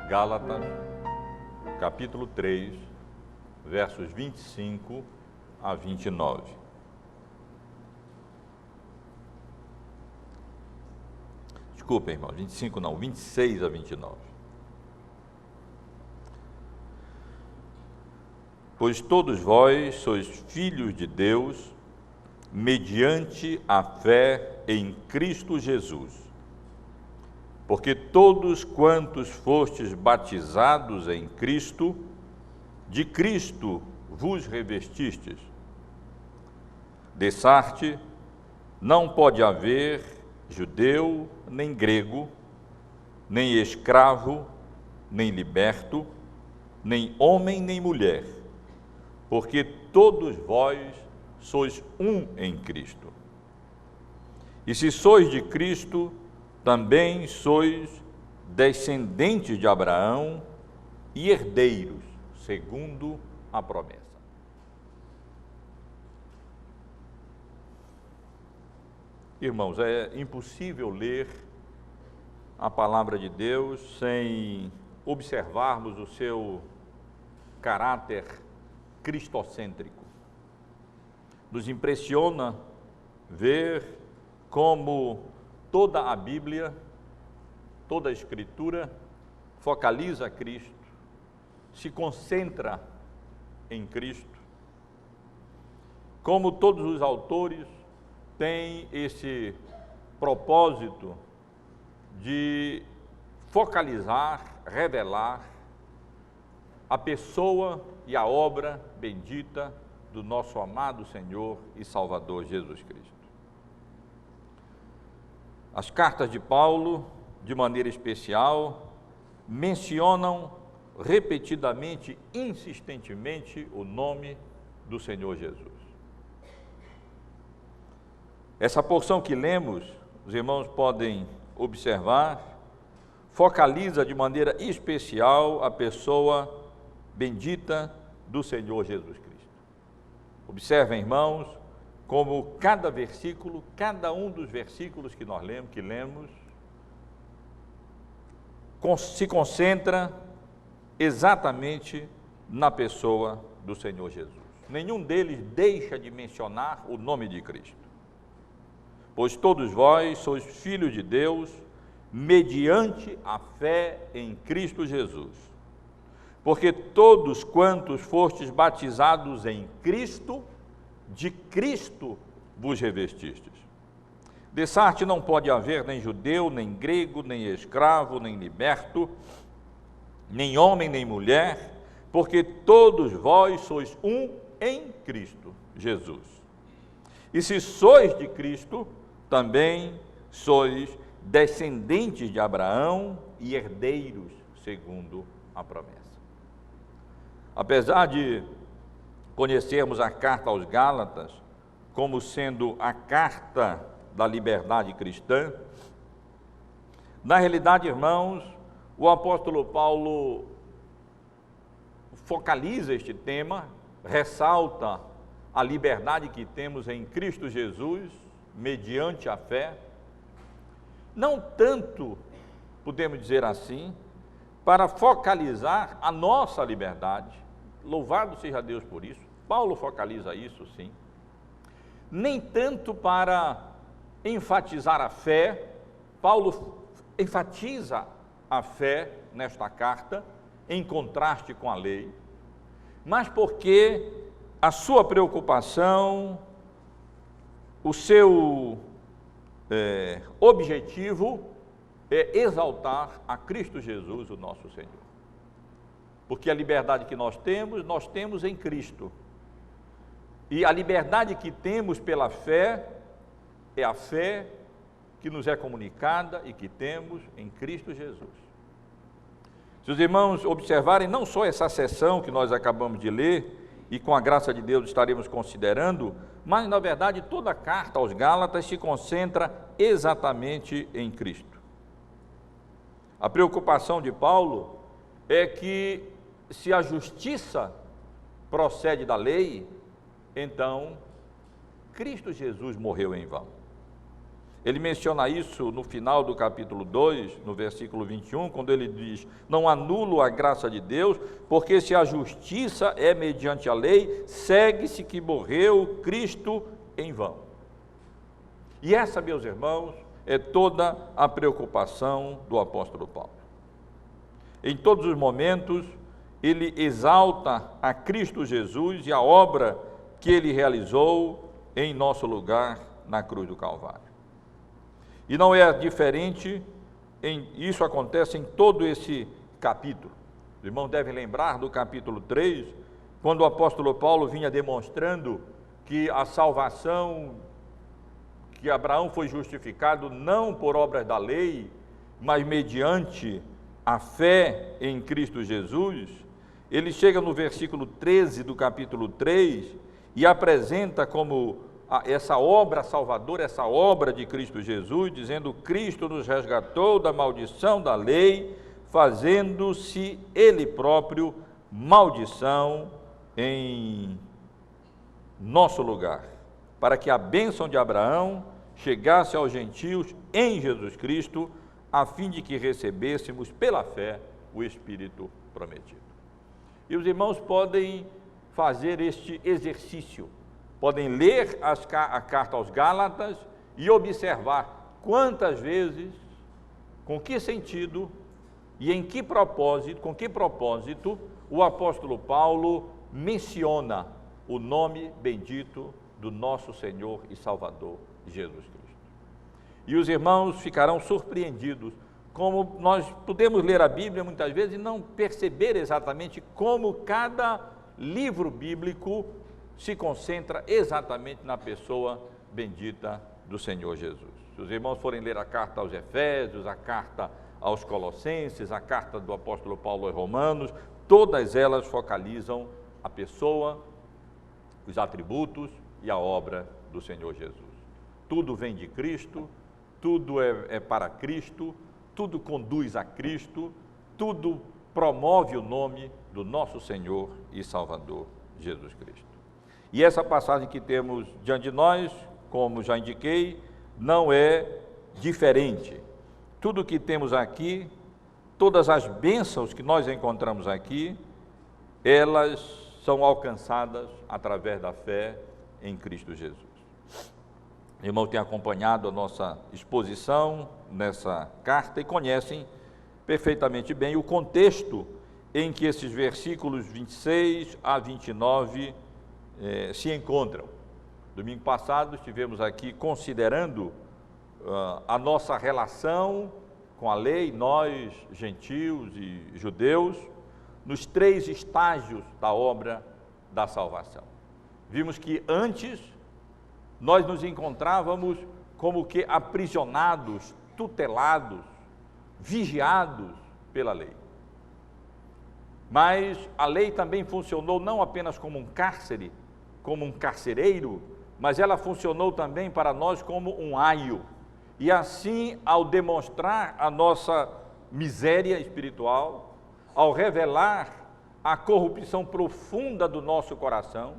Gálatas, capítulo 3, versos 25 a 29. Desculpem, irmão, 25 não, 26 a 29. Pois todos vós sois filhos de Deus, mediante a fé em Cristo Jesus. Porque todos quantos fostes batizados em Cristo, de Cristo vos revestistes. Dessarte não pode haver judeu, nem grego, nem escravo, nem liberto, nem homem, nem mulher, porque todos vós sois um em Cristo. E se sois de Cristo, também sois descendentes de Abraão e herdeiros, segundo a promessa. Irmãos, é impossível ler a palavra de Deus sem observarmos o seu caráter cristocêntrico. Nos impressiona ver como toda a Bíblia, toda a Escritura focaliza Cristo, se concentra em Cristo, como todos os autores têm esse propósito de focalizar, revelar a pessoa e a obra bendita do nosso amado Senhor e Salvador Jesus Cristo. As cartas de Paulo, de maneira especial, mencionam repetidamente, insistentemente, o nome do Senhor Jesus. Essa porção que lemos, os irmãos podem observar, focaliza de maneira especial a pessoa bendita do Senhor Jesus Cristo. Observem, irmãos, como cada versículo, cada um dos versículos que nós lemos, se concentra exatamente na pessoa do Senhor Jesus. Nenhum deles deixa de mencionar o nome de Cristo. Pois todos vós sois filhos de Deus, mediante a fé em Cristo Jesus. Porque todos quantos fostes batizados em Cristo, de Cristo vos revestistes. Dessarte não pode haver nem judeu, nem grego, nem escravo, nem liberto, nem homem, nem mulher, porque todos vós sois um em Cristo Jesus. E se sois de Cristo, também sois descendentes de Abraão e herdeiros, segundo a promessa. Apesar de conhecermos a carta aos Gálatas como sendo a carta da liberdade cristã, na realidade, irmãos, o apóstolo Paulo focaliza este tema, ressalta a liberdade que temos em Cristo Jesus, mediante a fé, não tanto, podemos dizer assim, para focalizar a nossa liberdade, louvado seja Deus por isso, Paulo focaliza isso sim, nem tanto para enfatizar a fé, Paulo enfatiza a fé nesta carta, em contraste com a lei, mas porque a sua preocupação, o seu objetivo é exaltar a Cristo Jesus, o nosso Senhor. Porque a liberdade que nós temos em Cristo. E a liberdade que temos pela fé é a fé que nos é comunicada e que temos em Cristo Jesus. Se os irmãos observarem não só essa seção que nós acabamos de ler, e com a graça de Deus estaremos considerando, mas na verdade toda a carta aos Gálatas se concentra exatamente em Cristo. A preocupação de Paulo é que se a justiça procede da lei, então Cristo Jesus morreu em vão. Ele menciona isso no final do capítulo 2, no versículo 21, quando ele diz: não anulo a graça de Deus, porque se a justiça é mediante a lei, segue-se que morreu Cristo em vão. E essa, meus irmãos, é toda a preocupação do apóstolo Paulo. Em todos os momentos, ele exalta a Cristo Jesus e a obra que ele realizou em nosso lugar na cruz do Calvário. E não é diferente, isso acontece em todo esse capítulo. Os irmãos devem lembrar do capítulo 3, quando o apóstolo Paulo vinha demonstrando que a salvação, que Abraão foi justificado não por obras da lei, mas mediante a fé em Cristo Jesus. Ele chega no versículo 13 do capítulo 3 e apresenta como essa obra salvadora, essa obra de Cristo Jesus, dizendo: Cristo nos resgatou da maldição da lei, fazendo-se Ele próprio maldição em nosso lugar, para que a bênção de Abraão chegasse aos gentios em Jesus Cristo, a fim de que recebêssemos pela fé o Espírito prometido. E os irmãos podem fazer este exercício, podem ler a carta aos Gálatas e observar quantas vezes, com que sentido e em que propósito, com que propósito o apóstolo Paulo menciona o nome bendito do nosso Senhor e Salvador Jesus Cristo. E os irmãos ficarão surpreendidos, como nós podemos ler a Bíblia muitas vezes e não perceber exatamente como cada livro bíblico se concentra exatamente na pessoa bendita do Senhor Jesus. Se os irmãos forem ler a carta aos Efésios, a carta aos Colossenses, a carta do apóstolo Paulo aos Romanos, todas elas focalizam a pessoa, os atributos e a obra do Senhor Jesus. Tudo vem de Cristo, tudo é para Cristo, tudo conduz a Cristo, tudo promove o nome do nosso Senhor e Salvador Jesus Cristo. E essa passagem que temos diante de nós, como já indiquei, não é diferente. Tudo que temos aqui, todas as bênçãos que nós encontramos aqui, elas são alcançadas através da fé em Cristo Jesus. O irmão tem acompanhado a nossa exposição nessa carta e conhecem perfeitamente bem o contexto em que esses versículos 26 a 29 se encontram. Domingo passado estivemos aqui considerando a nossa relação com a lei, nós, gentios e judeus, nos 3 estágios da obra da salvação. Vimos que antes nós nos encontrávamos como que aprisionados, tutelados, vigiados pela lei. Mas a lei também funcionou não apenas como um cárcere, como um carcereiro, mas ela funcionou também para nós como um aio. E assim, ao demonstrar a nossa miséria espiritual, ao revelar a corrupção profunda do nosso coração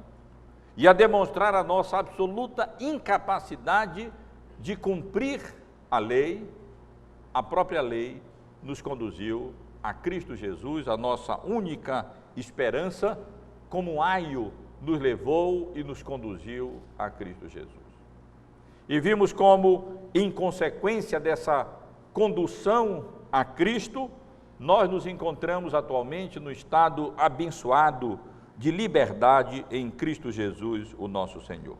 e a demonstrar a nossa absoluta incapacidade de cumprir a lei, a própria lei nos conduziu a Cristo Jesus, a nossa única esperança, como um aio nos levou e nos conduziu a Cristo Jesus. E vimos como, em consequência dessa condução a Cristo, nós nos encontramos atualmente no estado abençoado de liberdade em Cristo Jesus, o nosso Senhor.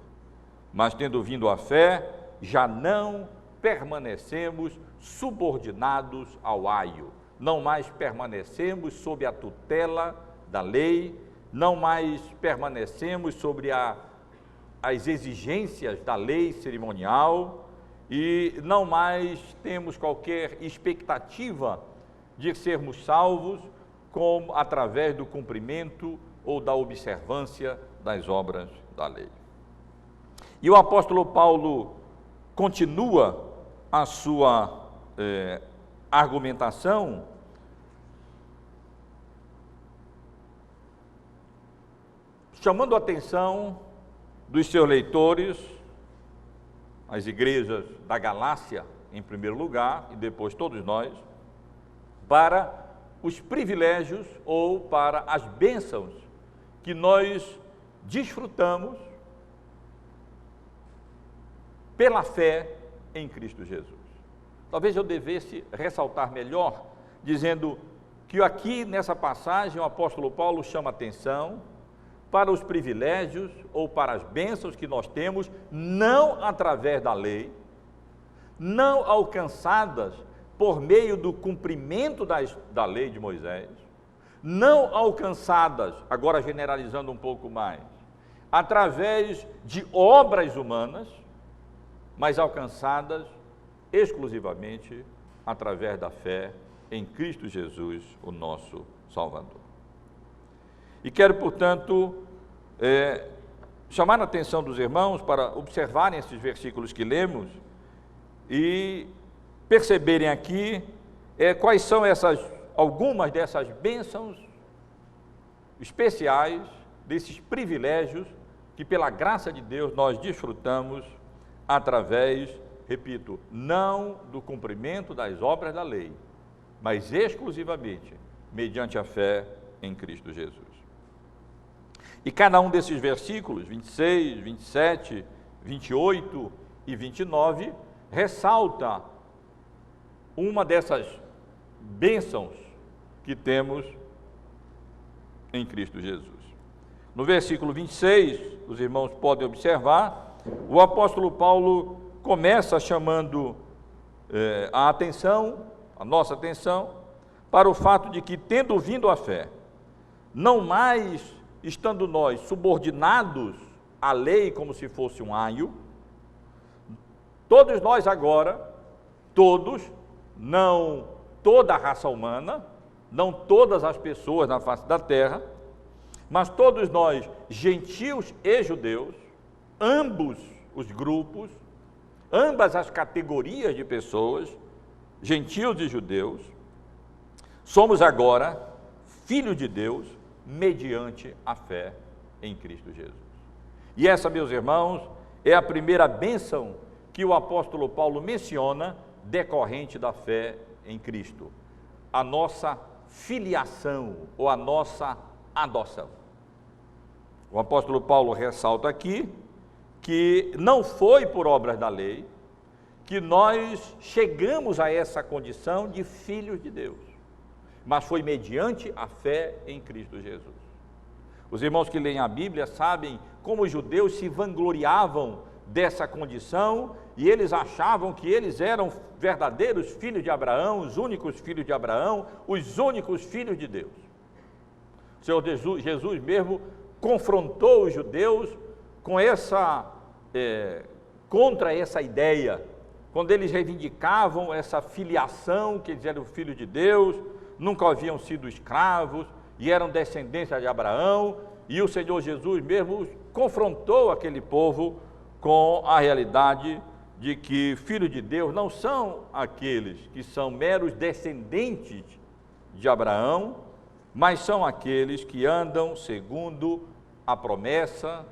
Mas tendo vindo a fé, já não permanecemos subordinados ao aio, não mais permanecemos sob a tutela da lei, não mais permanecemos sobre as exigências da lei cerimonial e não mais temos qualquer expectativa de sermos salvos como através do cumprimento ou da observância das obras da lei. E o apóstolo Paulo continua a sua argumentação chamando a atenção dos seus leitores as igrejas da Galácia, em primeiro lugar, e depois todos nós, para os privilégios ou para as bênçãos que nós desfrutamos pela fé em Cristo Jesus. Talvez eu devesse ressaltar melhor, dizendo que aqui nessa passagem o apóstolo Paulo chama atenção para os privilégios ou para as bênçãos que nós temos, não através da lei, não alcançadas por meio do cumprimento da lei de Moisés, não alcançadas, agora generalizando um pouco mais, através de obras humanas, mas alcançadas exclusivamente através da fé em Cristo Jesus, o nosso Salvador. E quero, portanto, chamar a atenção dos irmãos para observarem esses versículos que lemos e perceberem aqui quais são algumas dessas bênçãos especiais, desses privilégios que pela graça de Deus nós desfrutamos através, repito, não do cumprimento das obras da lei, mas exclusivamente mediante a fé em Cristo Jesus. E cada um desses versículos, 26, 27, 28 e 29, ressalta uma dessas bênçãos que temos em Cristo Jesus. No versículo 26, os irmãos podem observar, o apóstolo Paulo começa chamando a nossa atenção, para o fato de que, tendo vindo a fé, não mais estando nós subordinados à lei como se fosse um aio, todos nós agora, não toda a raça humana, não todas as pessoas na face da terra, mas todos nós, gentios e judeus, ambos os grupos, ambas as categorias de pessoas, gentios e judeus, somos agora filhos de Deus mediante a fé em Cristo Jesus. E essa, meus irmãos, é a primeira bênção que o apóstolo Paulo menciona decorrente da fé em Cristo, a nossa filiação ou a nossa adoção. O apóstolo Paulo ressalta aqui que não foi por obras da lei que nós chegamos a essa condição de filhos de Deus, mas foi mediante a fé em Cristo Jesus. Os irmãos que leem a Bíblia sabem como os judeus se vangloriavam dessa condição e eles achavam que eles eram verdadeiros filhos de Abraão, os únicos filhos de Abraão, os únicos filhos de Deus. O Senhor Jesus mesmo confrontou os judeus com contra essa ideia, quando eles reivindicavam essa filiação, que eles eram filhos de Deus, nunca haviam sido escravos e eram descendência de Abraão, e o Senhor Jesus mesmo confrontou aquele povo com a realidade de que filhos de Deus não são aqueles que são meros descendentes de Abraão, mas são aqueles que andam segundo a promessa,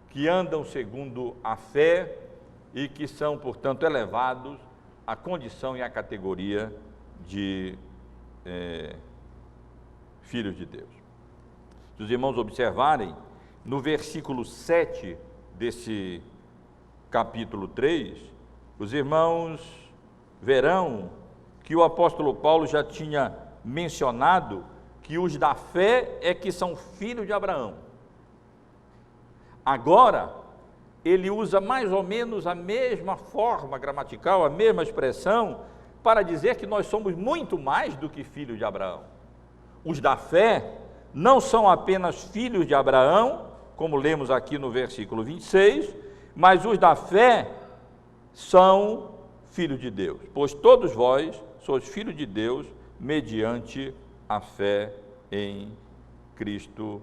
que andam segundo a fé e que são, portanto, elevados à condição e à categoria de filhos de Deus. Se os irmãos observarem, no versículo 7 desse capítulo 3, os irmãos verão que o apóstolo Paulo já tinha mencionado que os da fé é que são filhos de Abraão. Agora, ele usa mais ou menos a mesma forma gramatical, a mesma expressão, para dizer que nós somos muito mais do que filhos de Abraão. Os da fé não são apenas filhos de Abraão, como lemos aqui no versículo 26, mas os da fé são filhos de Deus, pois todos vós sois filhos de Deus mediante a fé em Cristo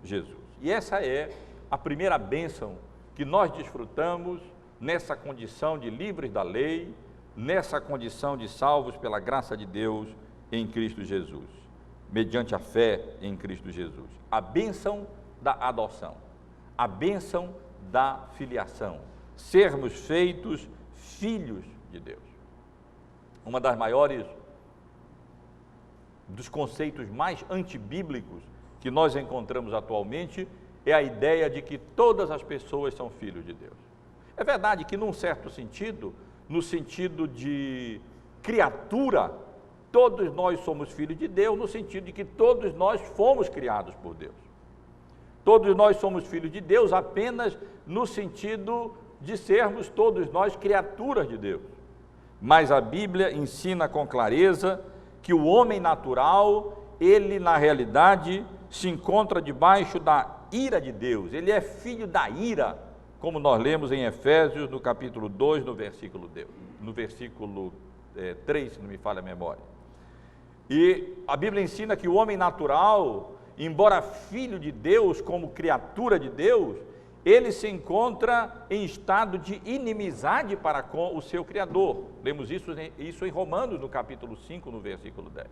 Jesus. E essa é a primeira bênção que nós desfrutamos nessa condição de livres da lei, nessa condição de salvos pela graça de Deus em Cristo Jesus, mediante a fé em Cristo Jesus. A bênção da adoção, a bênção da filiação, sermos feitos filhos de Deus. Uma das maiores, dos conceitos mais antibíblicos que nós encontramos atualmente é a ideia de que todas as pessoas são filhos de Deus. É verdade que, num certo sentido, no sentido de criatura, todos nós somos filhos de Deus, no sentido de que todos nós fomos criados por Deus. Todos nós somos filhos de Deus apenas no sentido de sermos todos nós criaturas de Deus. Mas a Bíblia ensina com clareza que o homem natural, ele na realidade se encontra debaixo da ira de Deus, ele é filho da ira, como nós lemos em Efésios, no capítulo 2, no versículo 3, se não me falha a memória. E a Bíblia ensina que o homem natural, embora filho de Deus, como criatura de Deus, ele se encontra em estado de inimizade para com o seu Criador. Lemos isso em Romanos, no capítulo 5, no versículo 10.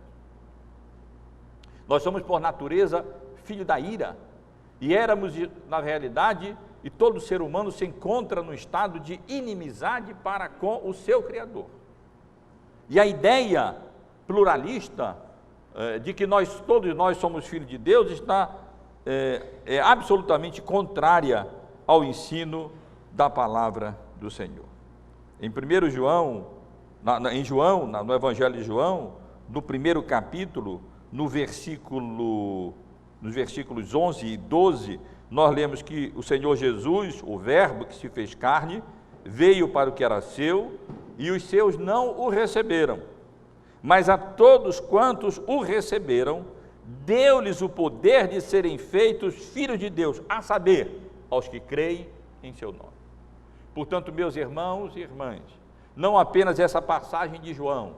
Nós somos, por natureza, filho da ira, e éramos, na realidade, e todo ser humano se encontra no estado de inimizade para com o seu Criador. E a ideia pluralista de que todos nós somos filhos de Deus está absolutamente contrária ao ensino da palavra do Senhor. Em 1 João, no Evangelho de João, no primeiro capítulo, nos versículos 11 e 12, nós lemos que o Senhor Jesus, o Verbo que se fez carne, veio para o que era seu, e os seus não o receberam. Mas a todos quantos o receberam, deu-lhes o poder de serem feitos filhos de Deus, a saber, aos que creem em seu nome. Portanto, meus irmãos e irmãs, não apenas essa passagem de João,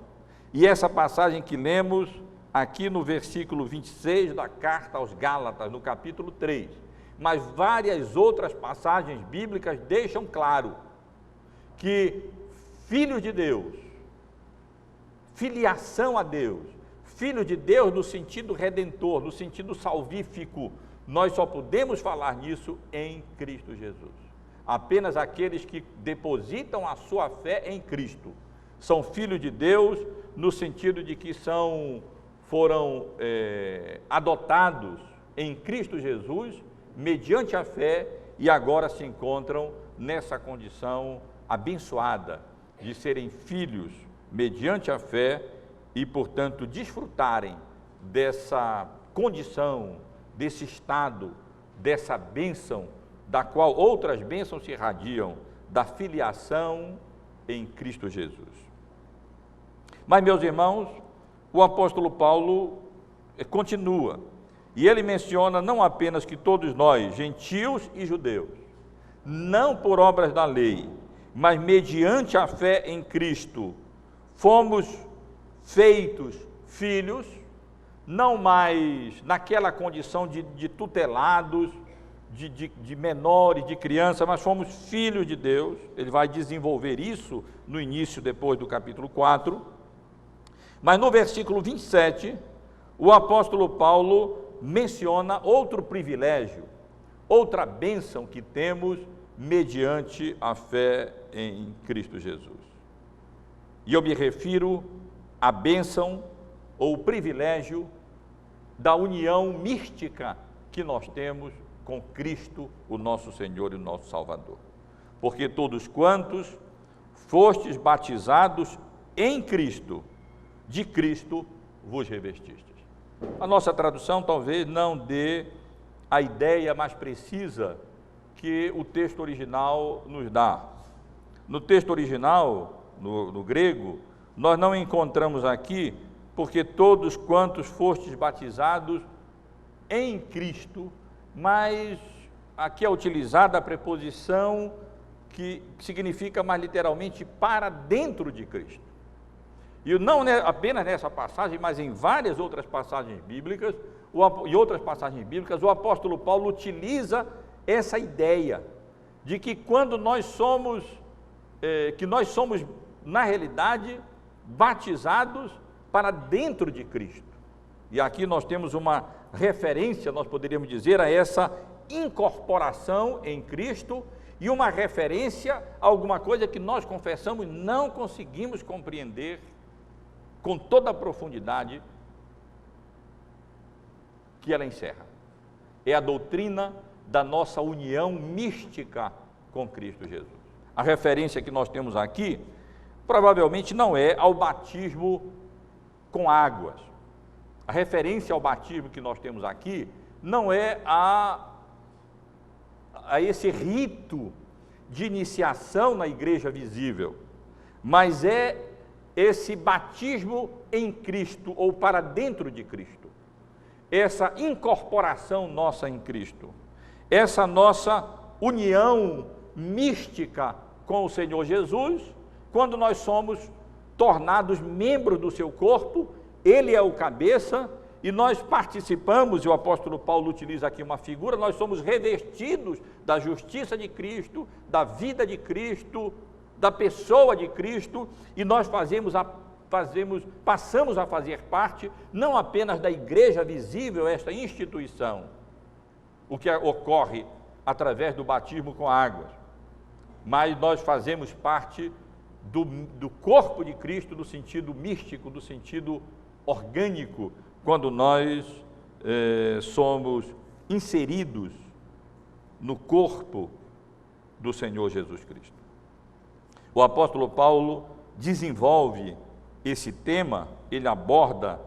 e essa passagem que lemos aqui no versículo 26 da carta aos Gálatas, no capítulo 3, mas várias outras passagens bíblicas deixam claro que filhos de Deus, filiação a Deus, filho de Deus no sentido redentor, no sentido salvífico, nós só podemos falar nisso em Cristo Jesus. Apenas aqueles que depositam a sua fé em Cristo são filhos de Deus no sentido de que foram adotados em Cristo Jesus mediante a fé e agora se encontram nessa condição abençoada de serem filhos mediante a fé e, portanto, desfrutarem dessa condição, desse estado, dessa bênção, da qual outras bênçãos se irradiam, da filiação em Cristo Jesus. Mas, meus irmãos, o apóstolo Paulo continua, e ele menciona não apenas que todos nós, gentios e judeus, não por obras da lei, mas mediante a fé em Cristo, fomos feitos filhos, não mais naquela condição de tutelados, de menores, de criança, mas fomos filhos de Deus. Ele vai desenvolver isso no início, depois do capítulo 4. Mas no versículo 27, o apóstolo Paulo menciona outro privilégio, outra bênção que temos mediante a fé em Cristo Jesus. E eu me refiro à bênção ou privilégio da união mística que nós temos com Cristo, o nosso Senhor e o nosso Salvador. Porque todos quantos fostes batizados em Cristo, de Cristo vos revestistes. A nossa tradução talvez não dê a ideia mais precisa que o texto original nos dá. No texto original, no grego, nós não encontramos aqui, porque todos quantos fostes batizados em Cristo, mas aqui é utilizada a preposição que significa mais literalmente para dentro de Cristo. E não apenas nessa passagem, mas em várias outras passagens bíblicas, o apóstolo Paulo utiliza essa ideia de que quando nós somos, na realidade, batizados para dentro de Cristo. E aqui nós temos uma referência, nós poderíamos dizer, a essa incorporação em Cristo e uma referência a alguma coisa que nós confessamos não conseguimos compreender com toda a profundidade que ela encerra. É a doutrina da nossa união mística com Cristo Jesus. A referência que nós temos aqui, provavelmente não é ao batismo com águas. A referência ao batismo que nós temos aqui não é a esse rito de iniciação na igreja visível, mas é esse batismo em Cristo ou para dentro de Cristo, essa incorporação nossa em Cristo, essa nossa união mística com o Senhor Jesus, quando nós somos tornados membros do seu corpo, Ele é o cabeça, e nós participamos, e o apóstolo Paulo utiliza aqui uma figura, nós somos revestidos da justiça de Cristo, da vida de Cristo, da pessoa de Cristo, e nós passamos a fazer parte, não apenas da igreja visível, esta instituição, o que ocorre através do batismo com águas, mas nós fazemos parte do corpo de Cristo, no sentido místico, no sentido orgânico, quando nós somos inseridos no corpo do Senhor Jesus Cristo. O apóstolo Paulo desenvolve esse tema, ele aborda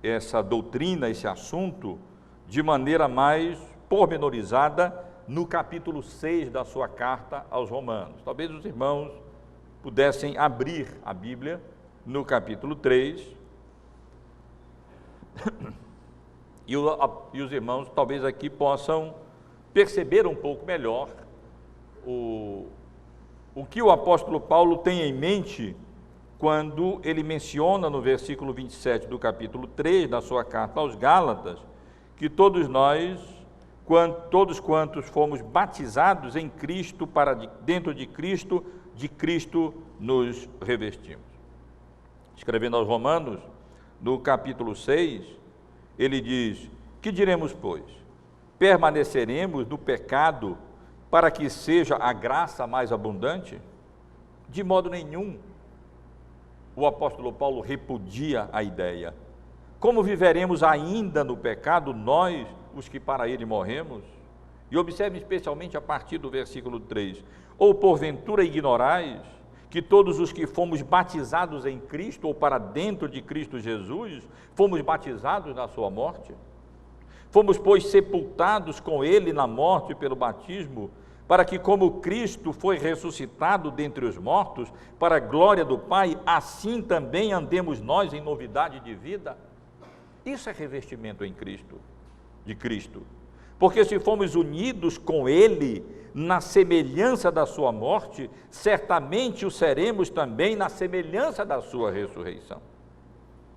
essa doutrina, esse assunto, de maneira mais pormenorizada no capítulo 6 da sua carta aos Romanos. Talvez os irmãos pudessem abrir a Bíblia no capítulo 3, e os irmãos talvez aqui possam perceber um pouco melhor o que o apóstolo Paulo tem em mente quando ele menciona no versículo 27 do capítulo 3 da sua carta aos Gálatas, que todos nós, todos quantos fomos batizados em Cristo, para dentro de Cristo nos revestimos. Escrevendo aos Romanos, no capítulo 6, ele diz: que diremos, pois? Permaneceremos no pecado para que seja a graça mais abundante? De modo nenhum. O apóstolo Paulo repudia a ideia. Como viveremos ainda no pecado, nós, os que para ele morremos? E observe especialmente a partir do versículo 3. Ou porventura ignorais que todos os que fomos batizados em Cristo, ou para dentro de Cristo Jesus, fomos batizados na sua morte? Fomos, pois, sepultados com ele na morte pelo batismo, para que, como Cristo foi ressuscitado dentre os mortos, para a glória do Pai, assim também andemos nós em novidade de vida? Isso é revestimento em Cristo, de Cristo. Porque se fomos unidos com ele na semelhança da sua morte, certamente o seremos também na semelhança da sua ressurreição.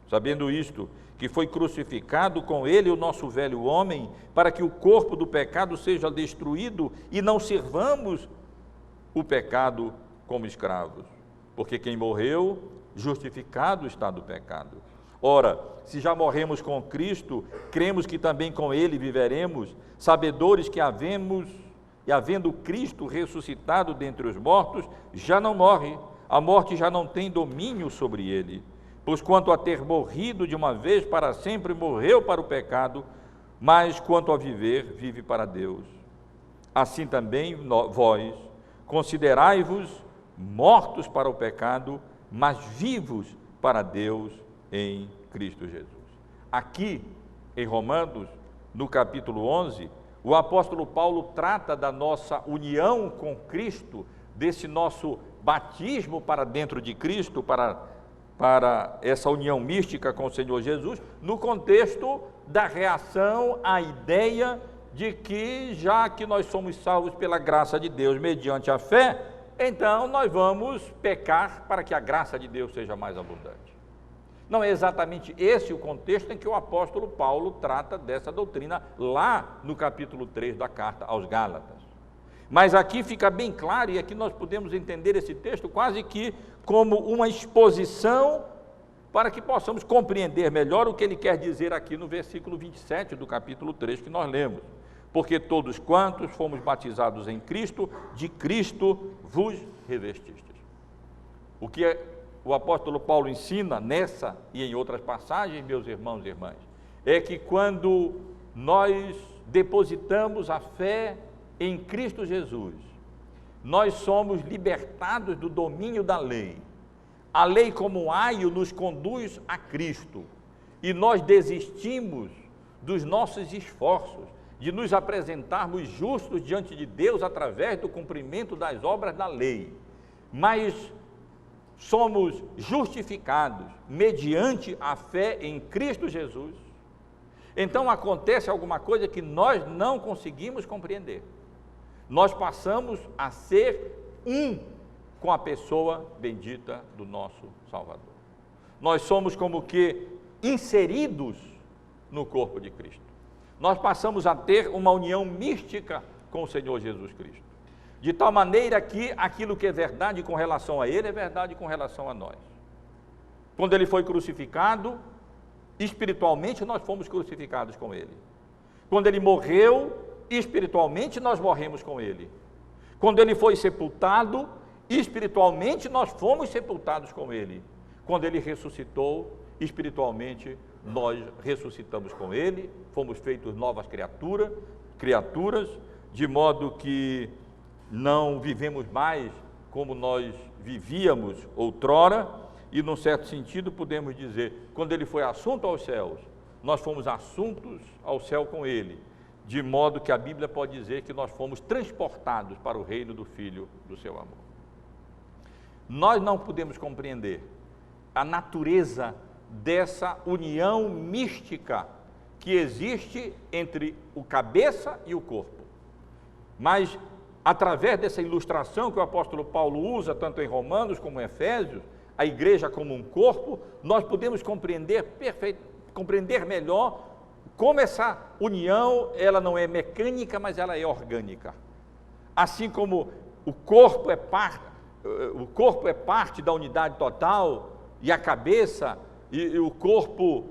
Sabendo isto, que foi crucificado com ele o nosso velho homem, para que o corpo do pecado seja destruído e não sirvamos o pecado como escravos. Porque quem morreu, justificado está do pecado. Ora, se já morremos com Cristo, cremos que também com ele viveremos, sabedores que havendo Cristo ressuscitado dentre os mortos, já não morre, a morte já não tem domínio sobre ele. Pois quanto a ter morrido de uma vez para sempre, morreu para o pecado, mas quanto a viver, vive para Deus. Assim também vós, considerai-vos mortos para o pecado, mas vivos para Deus em Cristo Jesus. Aqui, em Romanos, no capítulo 11, o apóstolo Paulo trata da nossa união com Cristo, desse nosso batismo para dentro de Cristo, para essa união mística com o Senhor Jesus, no contexto da reação à ideia de que, já que nós somos salvos pela graça de Deus mediante a fé, então nós vamos pecar para que a graça de Deus seja mais abundante. Não é exatamente esse o contexto em que o apóstolo Paulo trata dessa doutrina lá no capítulo 3 da carta aos Gálatas. Mas aqui fica bem claro, e aqui nós podemos entender esse texto quase que como uma exposição para que possamos compreender melhor o que ele quer dizer aqui no versículo 27 do capítulo 3 que nós lemos. porque todos quantos fomos batizados em Cristo, de Cristo vos revestistes. O que o apóstolo Paulo ensina nessa e em outras passagens, meus irmãos e irmãs, é que quando nós depositamos a fé em Cristo Jesus, nós somos libertados do domínio da lei. A lei como um aio nos conduz a Cristo e nós desistimos dos nossos esforços de nos apresentarmos justos diante de Deus através do cumprimento das obras da lei, mas somos justificados mediante a fé em Cristo Jesus. Então acontece alguma coisa que nós não conseguimos compreender. Nós passamos a ser um com a pessoa bendita do nosso Salvador. Nós somos como que inseridos no corpo de Cristo. Nós passamos a ter uma união mística com o Senhor Jesus Cristo. De tal maneira que aquilo que é verdade com relação a Ele é verdade com relação a nós. Quando Ele foi crucificado, espiritualmente nós fomos crucificados com Ele. Quando Ele morreu, espiritualmente nós morremos com Ele. Quando Ele foi sepultado, espiritualmente nós fomos sepultados com Ele. Quando Ele ressuscitou, espiritualmente nós ressuscitamos com Ele, fomos feitos novas criaturas, de modo que não vivemos mais como nós vivíamos outrora, e num certo sentido podemos dizer, quando Ele foi assunto aos céus, nós fomos assuntos ao céu com Ele, de modo que a Bíblia pode dizer que nós fomos transportados para o reino do Filho do seu amor. Nós não podemos compreender a natureza dessa união mística que existe entre o cabeça e o corpo, mas através dessa ilustração que o apóstolo Paulo usa, tanto em Romanos como em Efésios, a igreja como um corpo, nós podemos compreender melhor como essa união, ela não é mecânica, mas ela é orgânica. Assim como o corpo é parte da unidade total, e a cabeça, e o corpo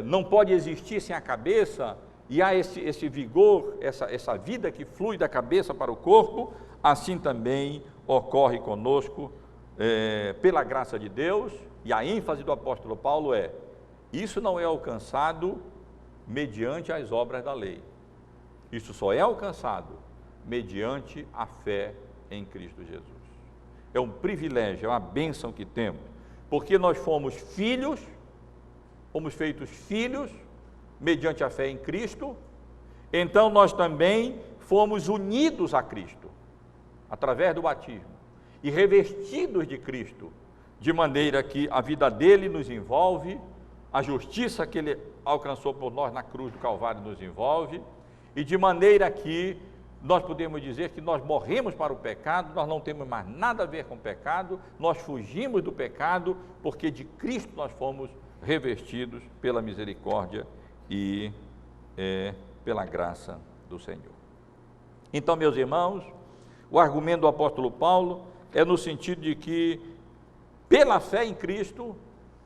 não pode existir sem a cabeça, e há esse vigor, essa vida que flui da cabeça para o corpo, assim também ocorre conosco, pela graça de Deus, e a ênfase do apóstolo Paulo é, isso não é alcançado mediante as obras da lei, isso só é alcançado mediante a fé em Cristo Jesus. É um privilégio, é uma bênção que temos, porque nós fomos feitos filhos, mediante a fé em Cristo, então nós também fomos unidos a Cristo, através do batismo, e revestidos de Cristo, de maneira que a vida dele nos envolve, a justiça que ele alcançou por nós na cruz do Calvário nos envolve, e de maneira que nós podemos dizer que nós morremos para o pecado, nós não temos mais nada a ver com o pecado, nós fugimos do pecado, porque de Cristo nós fomos revestidos pela misericórdia e pela graça do Senhor. Então, meus irmãos, o argumento do apóstolo Paulo é no sentido de que, pela fé em Cristo,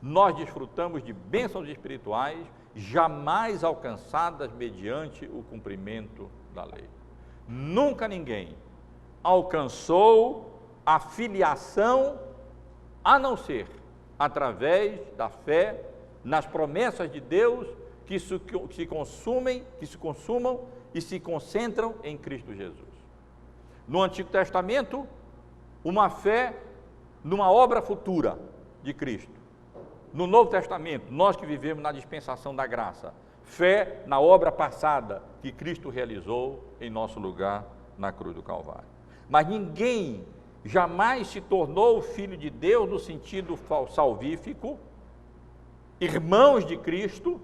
nós desfrutamos de bênçãos espirituais jamais alcançadas mediante o cumprimento da lei. Nunca ninguém alcançou a filiação a não ser através da fé nas promessas de Deus que se consumam e se concentram em Cristo Jesus. No Antigo Testamento, uma fé numa obra futura de Cristo. No Novo Testamento, nós que vivemos na dispensação da graça, fé na obra passada que Cristo realizou em nosso lugar na cruz do Calvário. Mas ninguém jamais se tornou filho de Deus no sentido salvífico, irmãos de Cristo,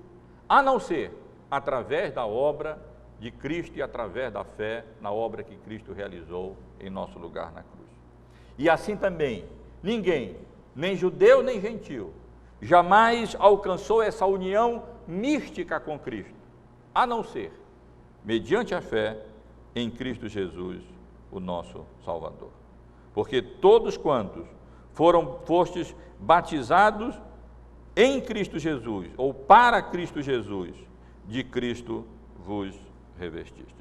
a não ser através da obra de Cristo e através da fé na obra que Cristo realizou em nosso lugar na cruz. E assim também, ninguém, nem judeu nem gentil, jamais alcançou essa união mística com Cristo, a não ser mediante a fé em Cristo Jesus, o nosso Salvador. Porque todos quantos fostes batizados em Cristo Jesus, ou para Cristo Jesus, de Cristo vos revestistes.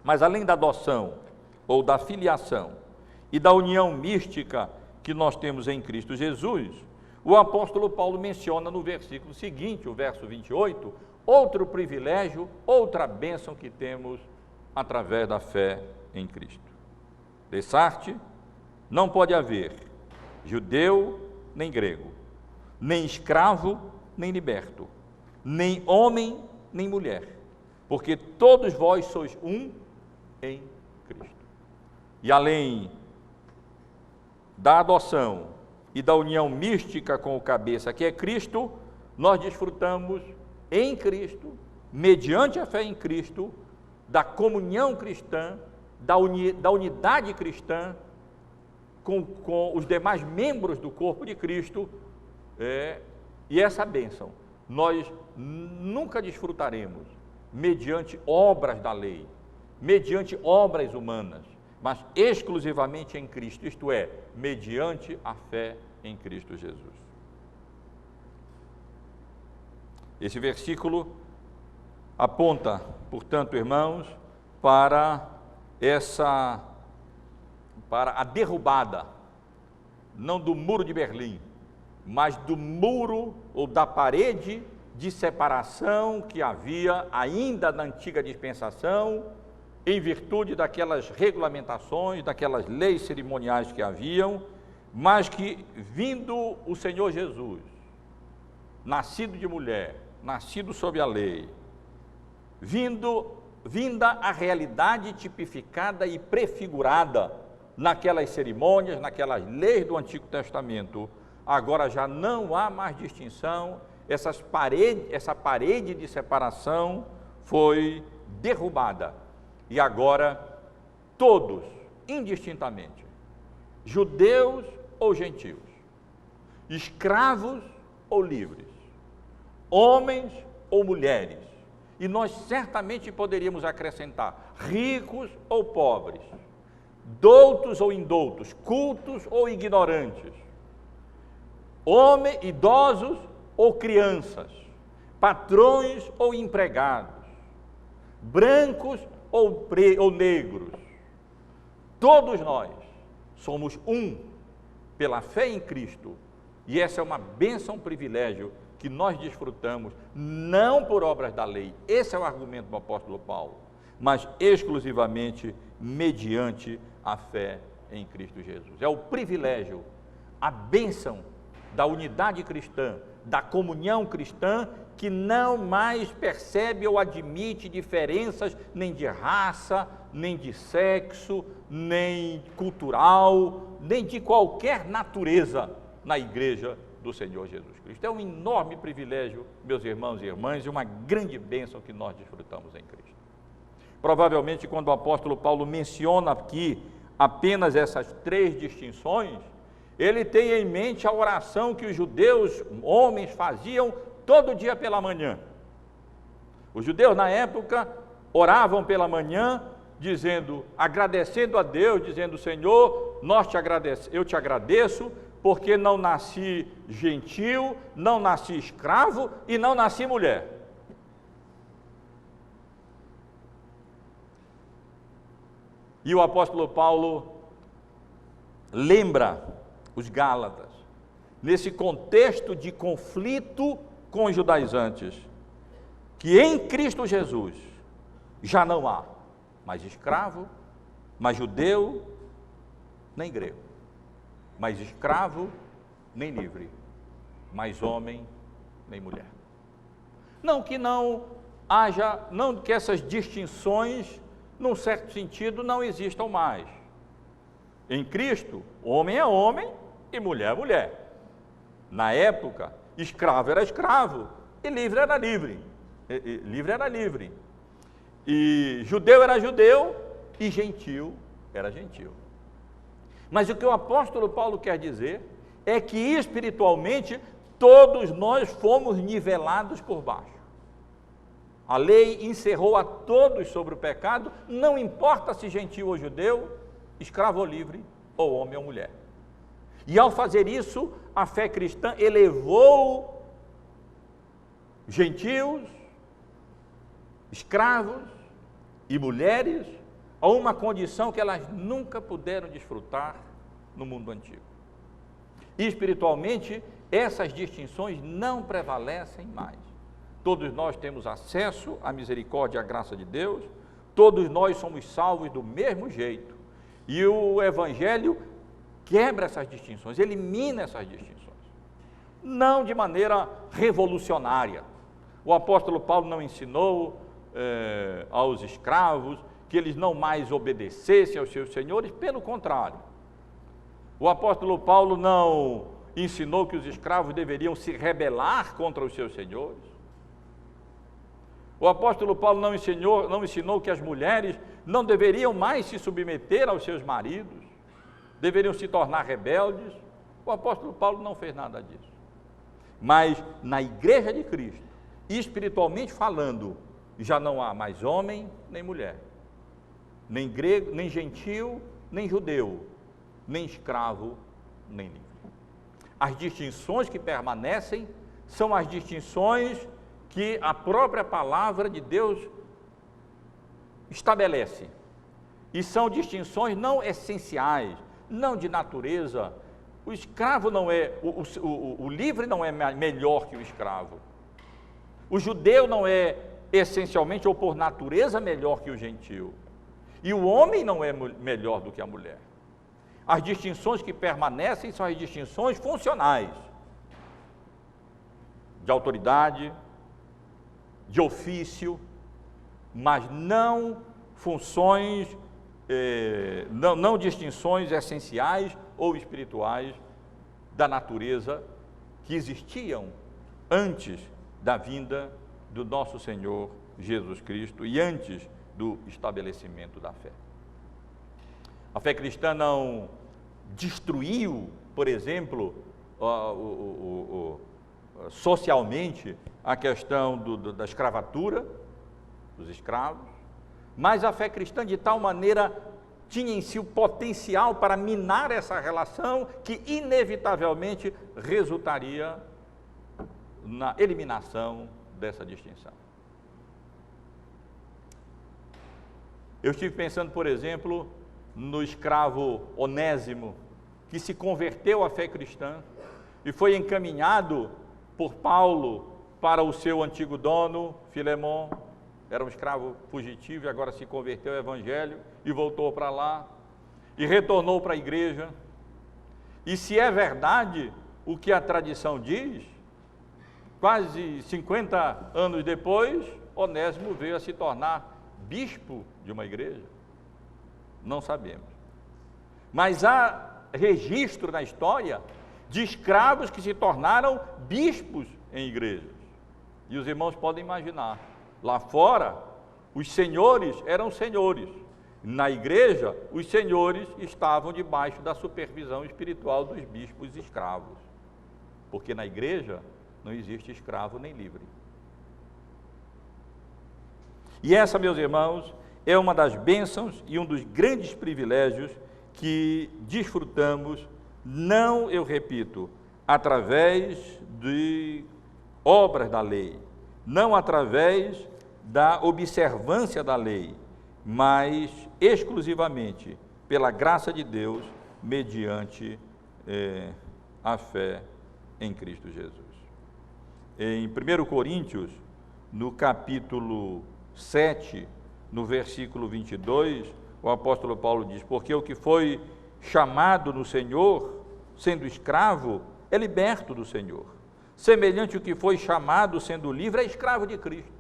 Mas além da adoção ou da filiação e da união mística que nós temos em Cristo Jesus, o apóstolo Paulo menciona no versículo seguinte, o verso 28, outro privilégio, outra bênção que temos através da fé em Cristo. Dessarte, não pode haver judeu nem grego, nem escravo nem liberto, nem homem nem mulher, porque todos vós sois um em Cristo. E além da adoção e da união mística com o cabeça, que é Cristo, nós desfrutamos em Cristo, mediante a fé em Cristo, da comunhão cristã, da unidade cristã com os demais membros do corpo de Cristo, e essa bênção nós nunca desfrutaremos mediante obras da lei, mediante obras humanas, mas exclusivamente em Cristo, isto é, mediante a fé em Cristo Jesus. Esse versículo aponta, portanto, irmãos, para a derrubada, não do muro de Berlim, mas do muro ou da parede de separação que havia ainda na antiga dispensação, em virtude daquelas regulamentações, daquelas leis cerimoniais que haviam, mas que, vindo o Senhor Jesus, nascido de mulher, nascido sob a lei, vinda a realidade tipificada e prefigurada naquelas cerimônias, naquelas leis do Antigo Testamento, agora já não há mais distinção, essa parede de separação foi derrubada. E agora todos, indistintamente, judeus ou gentios, escravos ou livres, homens ou mulheres, e nós certamente poderíamos acrescentar ricos ou pobres, doutos ou indoutos, cultos ou ignorantes, idosos ou crianças, patrões ou empregados, brancos ou negros, todos nós somos um pela fé em Cristo, e essa é uma bênção, um privilégio que nós desfrutamos, não por obras da lei, esse é o argumento do apóstolo Paulo, mas exclusivamente mediante a fé em Cristo Jesus. É o privilégio, a bênção da unidade cristã, da comunhão cristã, que não mais percebe ou admite diferenças nem de raça, nem de sexo, nem cultural, nem de qualquer natureza na igreja do Senhor Jesus Cristo. É um enorme privilégio, meus irmãos e irmãs, e uma grande bênção que nós desfrutamos em Cristo. Provavelmente, quando o apóstolo Paulo menciona aqui apenas essas três distinções, ele tem em mente a oração que os judeus, homens, faziam todo dia pela manhã. Os judeus, na época, oravam pela manhã, agradecendo a Deus, dizendo: Senhor, eu te agradeço, porque não nasci gentil, não nasci escravo e não nasci mulher. E o apóstolo Paulo lembra os Gálatas, nesse contexto de conflito com os judaizantes, que em Cristo Jesus já não há mais escravo, mais judeu, nem grego, mais escravo, nem livre, mais homem, nem mulher. Não que essas distinções, num certo sentido, não existam mais. Em Cristo, homem é homem e mulher é mulher. Na época, escravo era escravo e livre era livre. Livre era livre. E judeu era judeu e gentil era gentil. Mas o que o apóstolo Paulo quer dizer é que espiritualmente todos nós fomos nivelados por baixo. A lei encerrou a todos sobre o pecado, não importa se gentil ou judeu, escravo ou livre, ou homem ou mulher. E ao fazer isso, a fé cristã elevou gentios, escravos e mulheres a uma condição que elas nunca puderam desfrutar no mundo antigo. E espiritualmente, essas distinções não prevalecem mais. Todos nós temos acesso à misericórdia e à graça de Deus, todos nós somos salvos do mesmo jeito. E o Evangelho quebra essas distinções, elimina essas distinções. Não de maneira revolucionária. O apóstolo Paulo não ensinou aos escravos que eles não mais obedecessem aos seus senhores, pelo contrário. O apóstolo Paulo não ensinou que os escravos deveriam se rebelar contra os seus senhores. O apóstolo Paulo não ensinou que as mulheres não deveriam mais se submeter aos seus maridos, deveriam se tornar rebeldes. O apóstolo Paulo não fez nada disso. Mas na igreja de Cristo, espiritualmente falando, já não há mais homem nem mulher, nem grego, nem gentil, nem judeu, nem escravo, nem livre. As distinções que permanecem são as distinções que a própria palavra de Deus estabelece. E são distinções não essenciais, não de natureza. O escravo não é, o livre não é melhor que o escravo. O judeu não é essencialmente ou por natureza melhor que o gentil. E o homem não é melhor do que a mulher. As distinções que permanecem são as distinções funcionais, de autoridade, de ofício, mas não funções, não distinções essenciais ou espirituais da natureza que existiam antes da vinda do nosso Senhor Jesus Cristo e antes do estabelecimento da fé. A fé cristã não destruiu, por exemplo, socialmente a questão da escravatura, dos escravos, mas a fé cristã de tal maneira tinha em si o potencial para minar essa relação que inevitavelmente resultaria na eliminação dessa distinção. Eu estive pensando, por exemplo, no escravo Onésimo, que se converteu à fé cristã e foi encaminhado por Paulo para o seu antigo dono, Filemon. Era um escravo fugitivo e agora se converteu ao Evangelho e voltou para lá e retornou para a igreja. E se é verdade o que a tradição diz, quase 50 anos depois, Onésimo veio a se tornar bispo de uma igreja. Não sabemos. Mas há registro na história de escravos que se tornaram bispos em igrejas. E os irmãos podem imaginar, lá fora, os senhores eram senhores. Na igreja, os senhores estavam debaixo da supervisão espiritual dos bispos escravos. Porque na igreja não existe escravo nem livre. E essa, meus irmãos, é uma das bênçãos e um dos grandes privilégios que desfrutamos, não, eu repito, através de obras da lei, não através da observância da lei, mas exclusivamente pela graça de Deus, mediante a fé em Cristo Jesus. Em 1 Coríntios, no capítulo 7, no versículo 22, o apóstolo Paulo diz: porque o que foi chamado no Senhor, sendo escravo, é liberto do Senhor. Semelhante ao que foi chamado, sendo livre, é escravo de Cristo.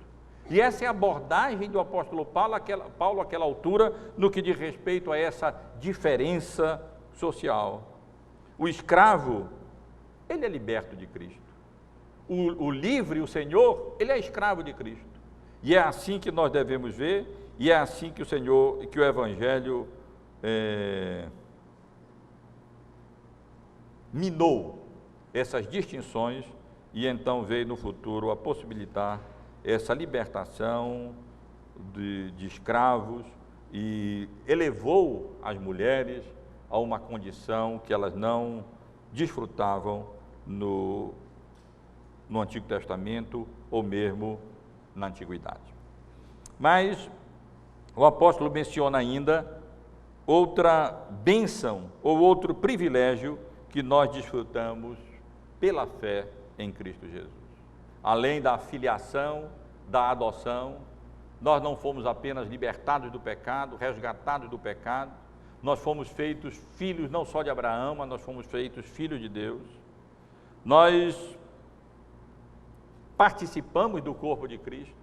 E essa é a abordagem do apóstolo Paulo àquela altura, no que diz respeito a essa diferença social. O escravo, ele é liberto de Cristo. O livre, o Senhor, ele é escravo de Cristo. E é assim que nós devemos ver, e é assim que o Evangelho minou essas distinções, e então veio no futuro a possibilitar essa libertação de escravos e elevou as mulheres a uma condição que elas não desfrutavam no Antigo Testamento ou mesmo na Antiguidade. Mas o apóstolo menciona ainda outra bênção ou outro privilégio que nós desfrutamos pela fé em Cristo Jesus. Além da filiação, da adoção, nós não fomos apenas libertados do pecado, resgatados do pecado, nós fomos feitos filhos não só de Abraão, mas nós fomos feitos filhos de Deus. Nós participamos do corpo de Cristo,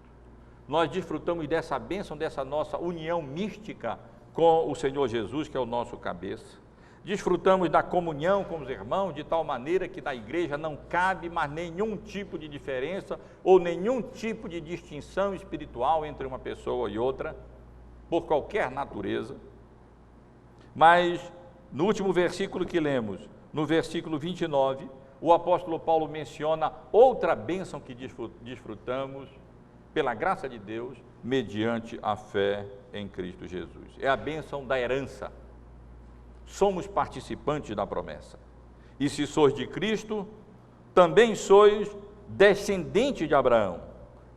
nós desfrutamos dessa bênção, dessa nossa união mística com o Senhor Jesus, que é o nosso cabeça. Desfrutamos da comunhão com os irmãos, de tal maneira que na igreja não cabe mais nenhum tipo de diferença ou nenhum tipo de distinção espiritual entre uma pessoa e outra, por qualquer natureza. Mas no último versículo que lemos, no versículo 29, o apóstolo Paulo menciona outra bênção que desfrutamos pela graça de Deus, mediante a fé em Cristo Jesus. É a bênção da herança. Somos participantes da promessa. E se sois de Cristo, também sois descendentes de Abraão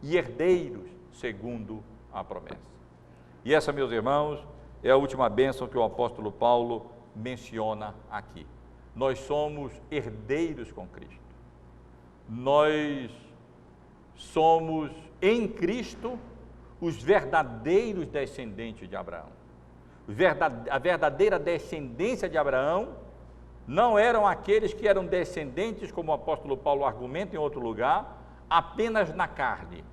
e herdeiros segundo a promessa. E essa, meus irmãos, é a última bênção que o apóstolo Paulo menciona aqui. Nós somos herdeiros com Cristo. Nós somos em Cristo os verdadeiros descendentes de Abraão. A verdadeira descendência de Abraão não eram aqueles que eram descendentes, como o apóstolo Paulo argumenta em outro lugar, apenas na carne,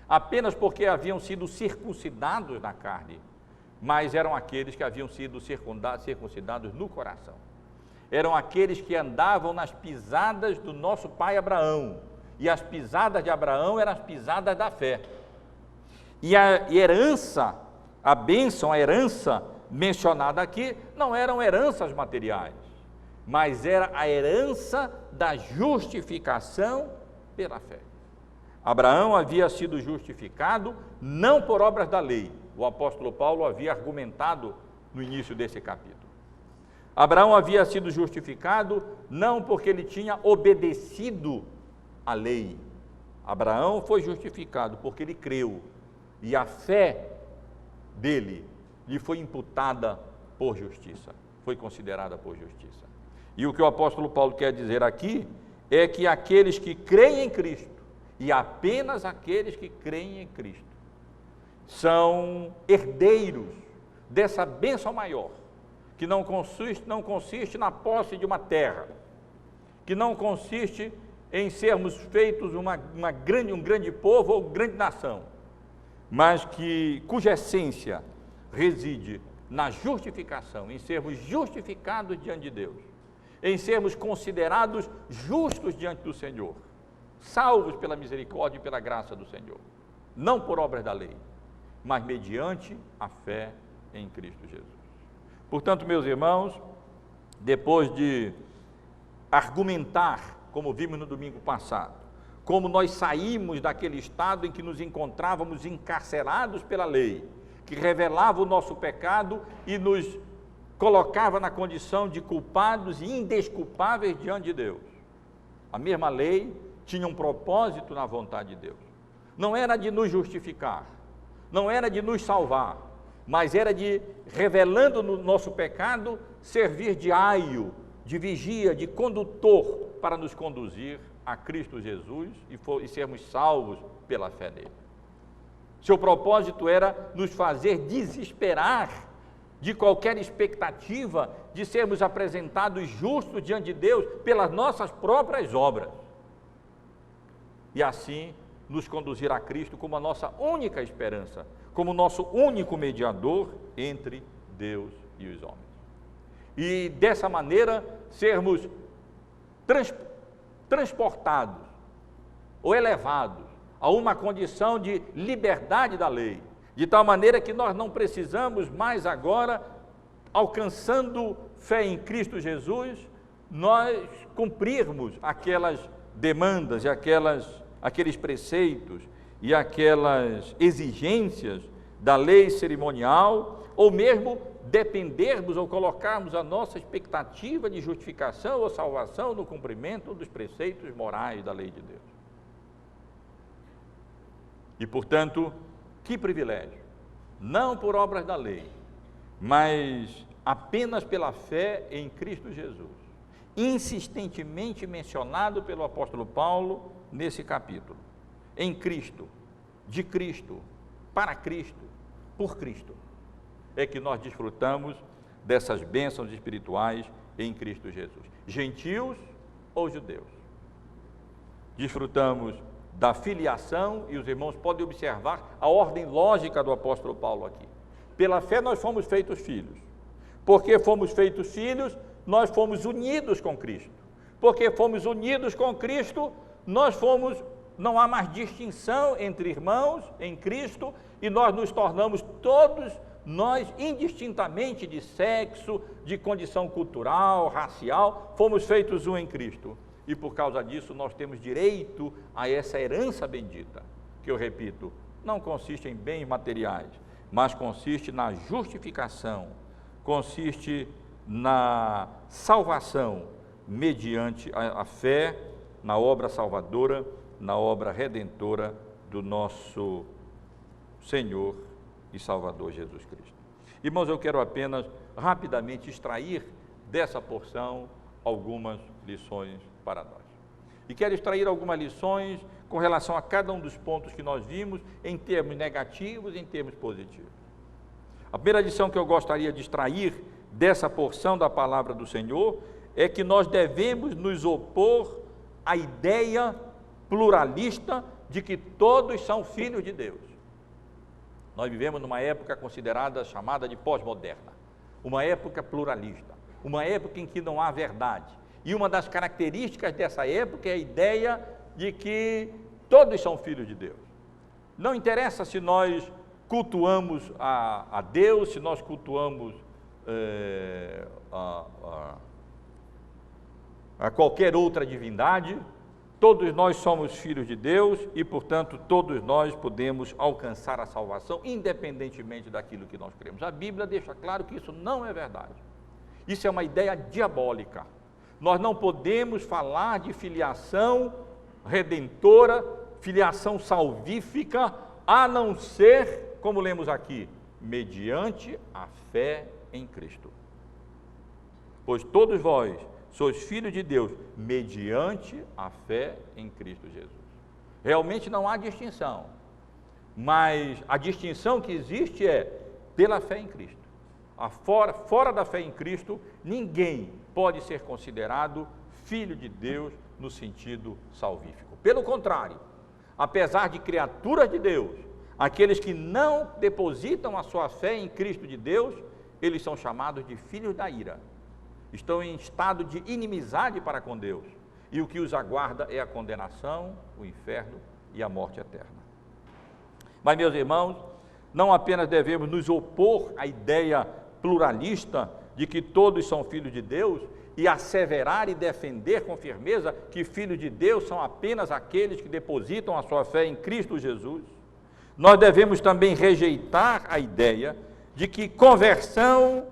apenas porque haviam sido circuncidados na carne, mas eram aqueles que haviam sido circuncidados no coração. Eram aqueles que andavam nas pisadas do nosso pai Abraão, e as pisadas de Abraão eram as pisadas da fé. E a herança, a bênção, a herança mencionada aqui, não eram heranças materiais, mas era a herança da justificação pela fé. Abraão havia sido justificado não por obras da lei, o apóstolo Paulo havia argumentado no início desse capítulo. Abraão havia sido justificado não porque ele tinha obedecido à lei. Abraão foi justificado porque ele creu, e a fé dele lhe foi imputada por justiça, foi considerada por justiça. E o que o apóstolo Paulo quer dizer aqui é que aqueles que creem em Cristo, e apenas aqueles que creem em Cristo, são herdeiros dessa bênção maior, que não consiste na posse de uma terra, que não consiste em sermos feitos um grande povo ou grande nação, mas cuja essência reside na justificação, em sermos justificados diante de Deus, em sermos considerados justos diante do Senhor, salvos pela misericórdia e pela graça do Senhor, não por obras da lei, mas mediante a fé em Cristo Jesus. Portanto, meus irmãos, depois de argumentar, como vimos no domingo passado, como nós saímos daquele estado em que nos encontrávamos encarcerados pela lei, que revelava o nosso pecado e nos colocava na condição de culpados e indesculpáveis diante de Deus. A mesma lei tinha um propósito na vontade de Deus. Não era de nos justificar, não era de nos salvar, mas era de, revelando no nosso pecado, servir de aio, de vigia, de condutor para nos conduzir a Cristo Jesus e sermos salvos pela fé nele. Seu propósito era nos fazer desesperar de qualquer expectativa de sermos apresentados justos diante de Deus pelas nossas próprias obras. E assim nos conduzir a Cristo como a nossa única esperança, como nosso único mediador entre Deus e os homens. E dessa maneira sermos transportados ou elevados a uma condição de liberdade da lei, de tal maneira que nós não precisamos mais agora, alcançando fé em Cristo Jesus, nós cumprirmos aquelas demandas e aqueles preceitos e aquelas exigências da lei cerimonial, ou mesmo dependermos ou colocarmos a nossa expectativa de justificação ou salvação no cumprimento dos preceitos morais da lei de Deus. E, portanto, que privilégio não por obras da lei, mas apenas pela fé em Cristo Jesus, insistentemente mencionado pelo apóstolo Paulo nesse capítulo. Em Cristo, de Cristo, para Cristo, por Cristo, é que nós desfrutamos dessas bênçãos espirituais em Cristo Jesus. Gentios ou judeus. Desfrutamos da filiação, e os irmãos podem observar a ordem lógica do apóstolo Paulo aqui. Pela fé nós fomos feitos filhos. Porque fomos feitos filhos, nós fomos unidos com Cristo. Porque fomos unidos com Cristo, não há mais distinção entre irmãos em Cristo, e nós nos tornamos todos nós, indistintamente de sexo, de condição cultural, racial, fomos feitos um em Cristo. E por causa disso nós temos direito a essa herança bendita, que eu repito, não consiste em bens materiais, mas consiste na justificação, consiste na salvação mediante a fé na obra salvadora, na obra redentora do nosso Senhor e Salvador Jesus Cristo. Irmãos, eu quero apenas rapidamente extrair dessa porção algumas lições para nós. E quero extrair algumas lições com relação a cada um dos pontos que nós vimos, em termos negativos e em termos positivos. A primeira lição que eu gostaria de extrair dessa porção da palavra do Senhor é que nós devemos nos opor à ideia pluralista de que todos são filhos de Deus. Nós vivemos numa época considerada, chamada de pós-moderna, uma época pluralista, uma época em que não há verdade. E uma das características dessa época é a ideia de que todos são filhos de Deus. Não interessa se nós cultuamos a Deus, se nós cultuamos a qualquer outra divindade, todos nós somos filhos de Deus e, portanto, todos nós podemos alcançar a salvação, independentemente daquilo que nós cremos. A Bíblia deixa claro que isso não é verdade. Isso é uma ideia diabólica. Nós não podemos falar de filiação redentora, filiação salvífica, a não ser, como lemos aqui, mediante a fé em Cristo. Pois todos vós sois filhos de Deus, mediante a fé em Cristo Jesus. Realmente não há distinção, mas a distinção que existe é pela fé em Cristo. Fora da fé em Cristo, ninguém pode ser considerado filho de Deus no sentido salvífico. Pelo contrário, apesar de criaturas de Deus, aqueles que não depositam a sua fé em Cristo de Deus, eles são chamados de filhos da ira. Estão em estado de inimizade para com Deus, e o que os aguarda é a condenação, o inferno e a morte eterna. Mas, meus irmãos, não apenas devemos nos opor à ideia pluralista de que todos são filhos de Deus e asseverar e defender com firmeza que filhos de Deus são apenas aqueles que depositam a sua fé em Cristo Jesus, nós devemos também rejeitar a ideia de que conversão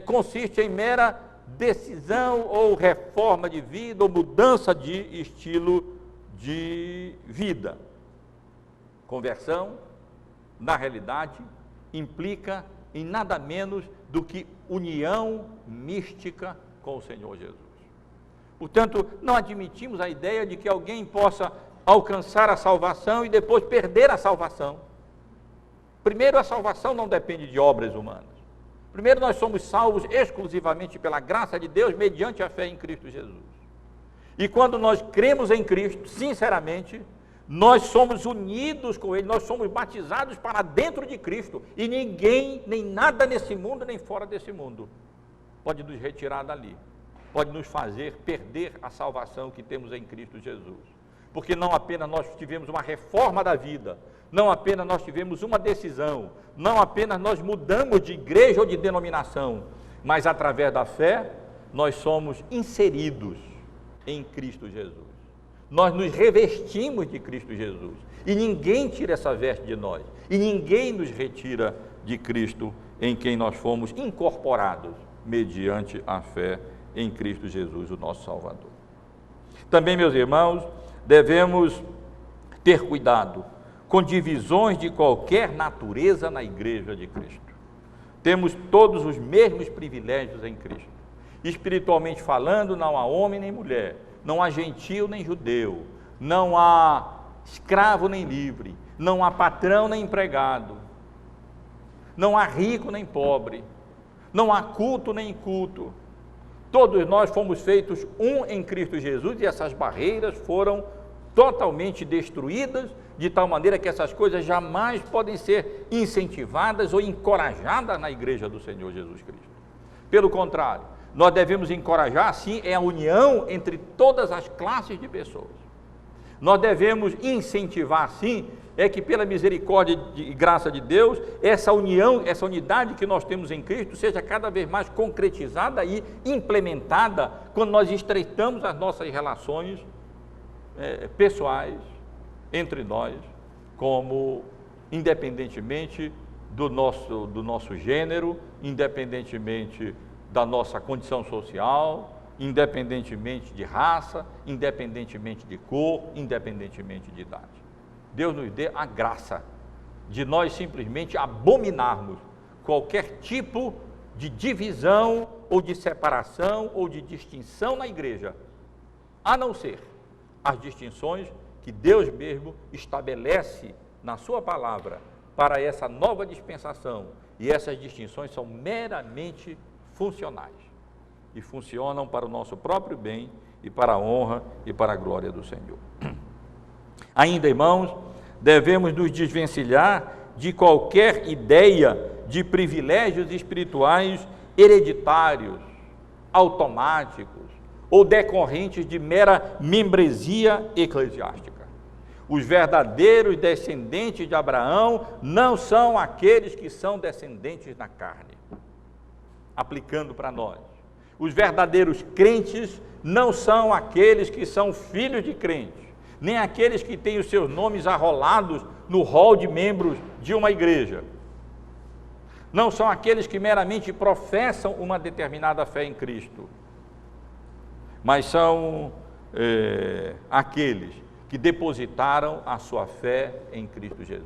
consiste em mera decisão ou reforma de vida ou mudança de estilo de vida. Conversão, na realidade, implica em nada menos do que união mística com o Senhor Jesus. Portanto, não admitimos a ideia de que alguém possa alcançar a salvação e depois perder a salvação. Primeiro, a salvação não depende de obras humanas. Primeiro, nós somos salvos exclusivamente pela graça de Deus, mediante a fé em Cristo Jesus. E quando nós cremos em Cristo, sinceramente, nós somos unidos com Ele, nós somos batizados para dentro de Cristo, e ninguém, nem nada nesse mundo, nem fora desse mundo, pode nos retirar dali, pode nos fazer perder a salvação que temos em Cristo Jesus. Porque não apenas nós tivemos uma reforma da vida, não apenas nós tivemos uma decisão, não apenas nós mudamos de igreja ou de denominação, mas através da fé, nós somos inseridos em Cristo Jesus. Nós nos revestimos de Cristo Jesus, e ninguém tira essa veste de nós, e ninguém nos retira de Cristo, em quem nós fomos incorporados, mediante a fé em Cristo Jesus, o nosso Salvador. Também, meus irmãos, devemos ter cuidado com divisões de qualquer natureza na igreja de Cristo. Temos todos os mesmos privilégios em Cristo. Espiritualmente falando, não há homem nem mulher, não há gentil nem judeu, não há escravo nem livre, não há patrão nem empregado, não há rico nem pobre, não há culto nem inculto. Todos nós fomos feitos um em Cristo Jesus e essas barreiras foram totalmente destruídas, de tal maneira que essas coisas jamais podem ser incentivadas ou encorajadas na igreja do Senhor Jesus Cristo. Pelo contrário, nós devemos encorajar, sim, a união entre todas as classes de pessoas. Nós devemos incentivar, sim, que pela misericórdia e graça de Deus, essa união, essa unidade que nós temos em Cristo seja cada vez mais concretizada e implementada quando nós estreitamos as nossas relações pessoais entre nós, como independentemente do nosso gênero, independentemente da nossa condição social, independentemente de raça, independentemente de cor, independentemente de idade. Deus nos dê a graça de nós simplesmente abominarmos qualquer tipo de divisão ou de separação ou de distinção na igreja, a não ser as distinções que Deus mesmo estabelece na sua palavra para essa nova dispensação, e essas distinções são meramente funcionais e funcionam para o nosso próprio bem e para a honra e para a glória do Senhor. Ainda, irmãos, devemos nos desvencilhar de qualquer ideia de privilégios espirituais hereditários, automáticos ou decorrentes de mera membresia eclesiástica. Os verdadeiros descendentes de Abraão não são aqueles que são descendentes na carne, aplicando para nós. Os verdadeiros crentes não são aqueles que são filhos de crentes, nem aqueles que têm os seus nomes arrolados no rol de membros de uma igreja. Não são aqueles que meramente professam uma determinada fé em Cristo, mas são aqueles que depositaram a sua fé em Cristo Jesus,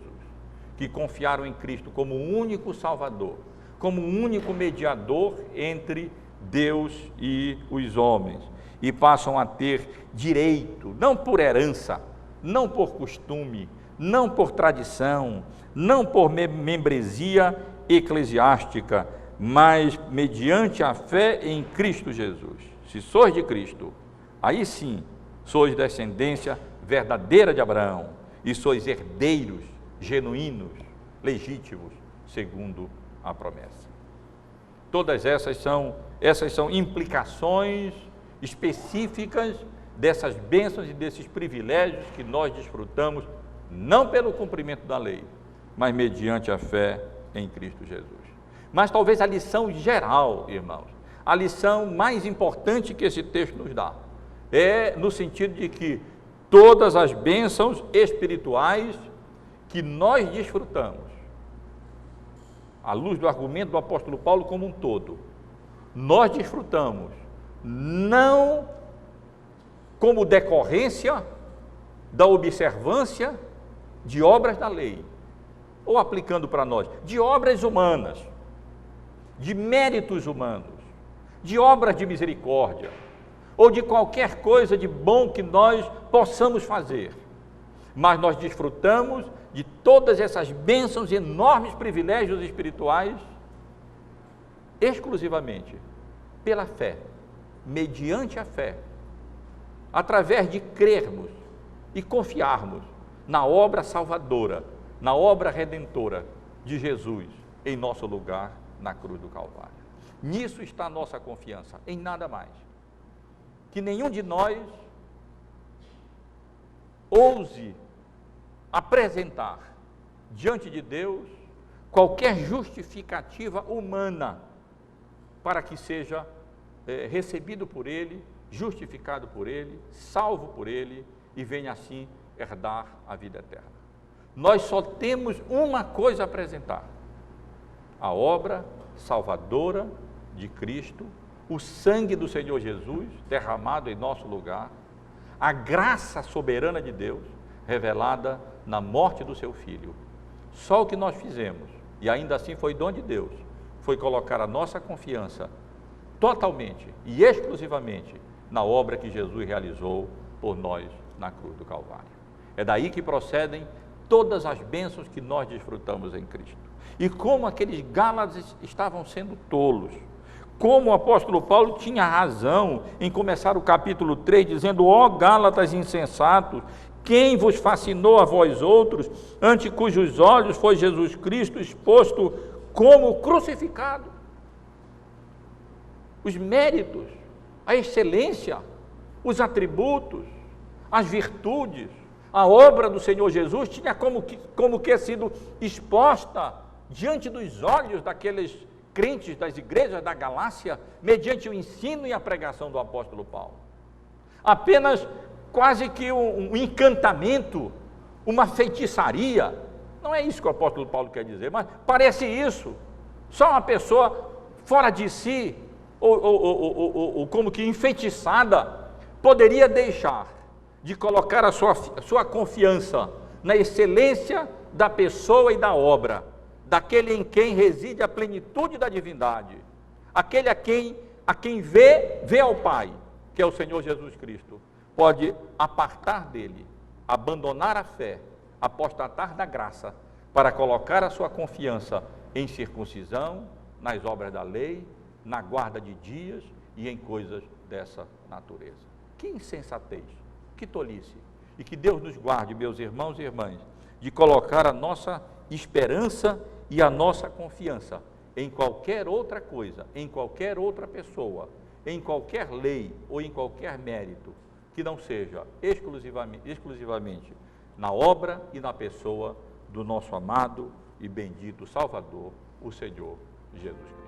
que confiaram em Cristo como o único Salvador, como o único mediador entre Deus e os homens, e passam a ter direito, não por herança, não por costume, não por tradição, não por membresia eclesiástica, mas mediante a fé em Cristo Jesus. Se sois de Cristo, aí sim sois descendência verdadeira de Abraão e sois herdeiros genuínos, legítimos, segundo a promessa. Todas essas são implicações específicas dessas bênçãos e desses privilégios que nós desfrutamos, não pelo cumprimento da lei, mas mediante a fé em Cristo Jesus. Mas talvez a lição geral, irmãos, a lição mais importante que esse texto nos dá, é no sentido de que todas as bênçãos espirituais que nós desfrutamos, à luz do argumento do apóstolo Paulo como um todo, nós desfrutamos não como decorrência da observância de obras da lei, ou aplicando para nós, de obras humanas, de méritos humanos, de obras de misericórdia, ou de qualquer coisa de bom que nós possamos fazer, mas nós desfrutamos de todas essas bênçãos e enormes privilégios espirituais exclusivamente pela fé, mediante a fé, através de crermos e confiarmos na obra salvadora, na obra redentora de Jesus em nosso lugar na cruz do Calvário. Nisso está a nossa confiança, em nada mais. Que nenhum de nós ouse apresentar diante de Deus qualquer justificativa humana para que seja recebido por Ele, justificado por Ele, salvo por Ele e venha assim herdar a vida eterna. Nós só temos uma coisa a apresentar: a obra salvadora de Cristo, o sangue do Senhor Jesus derramado em nosso lugar, a graça soberana de Deus, revelada na morte do seu Filho. Só o que nós fizemos, e ainda assim foi dom de Deus, foi colocar a nossa confiança totalmente e exclusivamente na obra que Jesus realizou por nós na cruz do Calvário. É daí que procedem todas as bênçãos que nós desfrutamos em Cristo. E como aqueles Gálatas estavam sendo tolos, como o apóstolo Paulo tinha razão em começar o capítulo 3 dizendo: ó Gálatas insensatos, quem vos fascinou a vós outros, ante cujos olhos foi Jesus Cristo exposto como crucificado? Os méritos, a excelência, os atributos, as virtudes, a obra do Senhor Jesus tinha como que sido exposta diante dos olhos daqueles crentes das igrejas da Galácia, mediante o ensino e a pregação do apóstolo Paulo. Apenas quase que um encantamento, uma feitiçaria. Não é isso que o apóstolo Paulo quer dizer, mas parece isso. Só uma pessoa fora de si, ou como que enfeitiçada, poderia deixar de colocar a sua confiança na excelência da pessoa e da obra, daquele em quem reside a plenitude da divindade, aquele a quem vê ao Pai, que é o Senhor Jesus Cristo, pode apartar dele, abandonar a fé, apostatar da graça, para colocar a sua confiança em circuncisão, nas obras da lei, na guarda de dias e em coisas dessa natureza. Que insensatez, que tolice! E que Deus nos guarde, meus irmãos e irmãs, de colocar a nossa esperança e a nossa confiança em qualquer outra coisa, em qualquer outra pessoa, em qualquer lei ou em qualquer mérito, que não seja exclusivamente na obra e na pessoa do nosso amado e bendito Salvador, o Senhor Jesus Cristo.